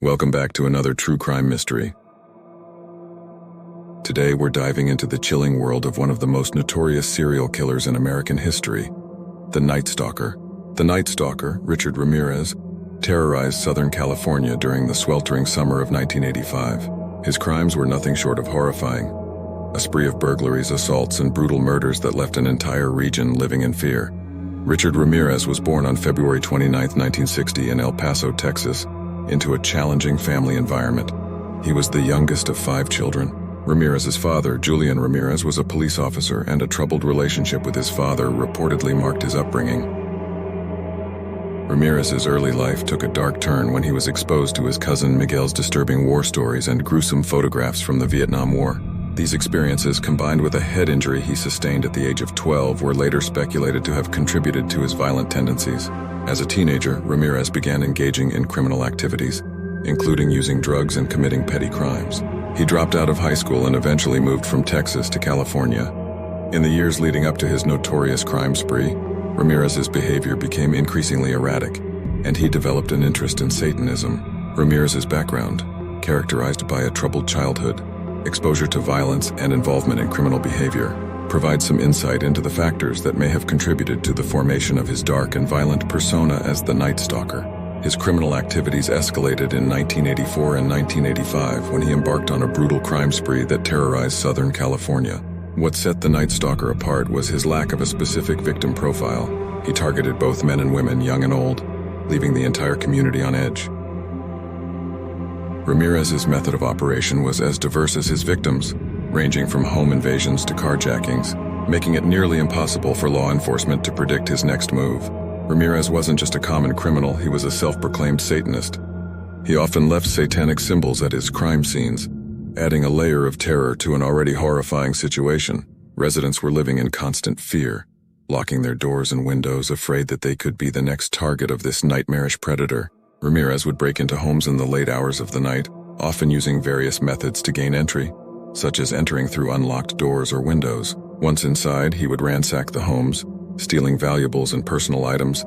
Welcome back to another true crime mystery. Today we're diving into the chilling world of one of the most notorious serial killers in American history, the Night Stalker. The Night Stalker, Richard Ramirez, terrorized Southern California during the sweltering summer of 1985. His crimes were nothing short of horrifying, a spree of burglaries, assaults, and brutal murders that left an entire region living in fear. Richard Ramirez was born on February 29, 1960 in El Paso, Texas, into a challenging family environment. He was the youngest of 5 children. Ramirez's father, Julian Ramirez, was a police officer, and a troubled relationship with his father reportedly marked his upbringing. Ramirez's early life took a dark turn when he was exposed to his cousin Miguel's disturbing war stories and gruesome photographs from the Vietnam War. These experiences, combined with a head injury he sustained at the age of 12, were later speculated to have contributed to his violent tendencies. As a teenager, Ramirez began engaging in criminal activities, including using drugs and committing petty crimes. He dropped out of high school and eventually moved from Texas to California. In the years leading up to his notorious crime spree, Ramirez's behavior became increasingly erratic, and he developed an interest in Satanism. Ramirez's background, characterized by a troubled childhood, exposure to violence, and involvement in criminal behavior, provides some insight into the factors that may have contributed to the formation of his dark and violent persona as the Night Stalker. His criminal activities escalated in 1984 and 1985 when he embarked on a brutal crime spree that terrorized Southern California. What set the Night Stalker apart was his lack of a specific victim profile. He targeted both men and women, young and old, leaving the entire community on edge. Ramirez's method of operation was as diverse as his victims, ranging from home invasions to carjackings, making it nearly impossible for law enforcement to predict his next move. Ramirez wasn't just a common criminal, he was a self-proclaimed Satanist. He often left satanic symbols at his crime scenes, adding a layer of terror to an already horrifying situation. Residents were living in constant fear, locking their doors and windows, afraid that they could be the next target of this nightmarish predator. Ramirez would break into homes in the late hours of the night, often using various methods to gain entry, such as entering through unlocked doors or windows. Once inside, he would ransack the homes, stealing valuables and personal items.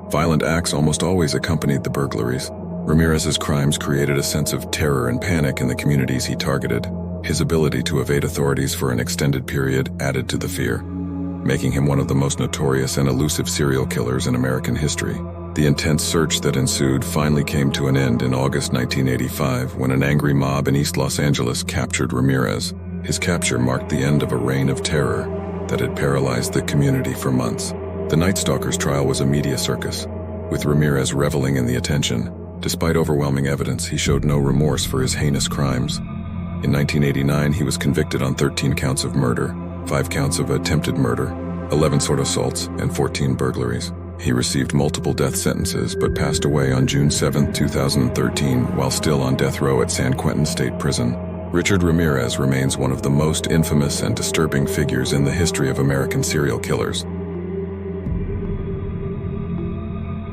Violent acts almost always accompanied the burglaries. Ramirez's crimes created a sense of terror and panic in the communities he targeted. His ability to evade authorities for an extended period added to the fear, making him one of the most notorious and elusive serial killers in American history. The intense search that ensued finally came to an end in August 1985 when an angry mob in East Los Angeles captured Ramirez. His capture marked the end of a reign of terror that had paralyzed the community for months. The Night Stalker's trial was a media circus, with Ramirez reveling in the attention. Despite overwhelming evidence, he showed no remorse for his heinous crimes. In 1989, he was convicted on 13 counts of murder, 5 counts of attempted murder, 11 sword assaults, and 14 burglaries. He received multiple death sentences but passed away on June 7, 2013 while still on death row at San Quentin State Prison. Richard Ramirez remains one of the most infamous and disturbing figures in the history of American serial killers.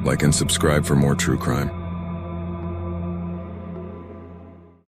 Like and subscribe for more true crime.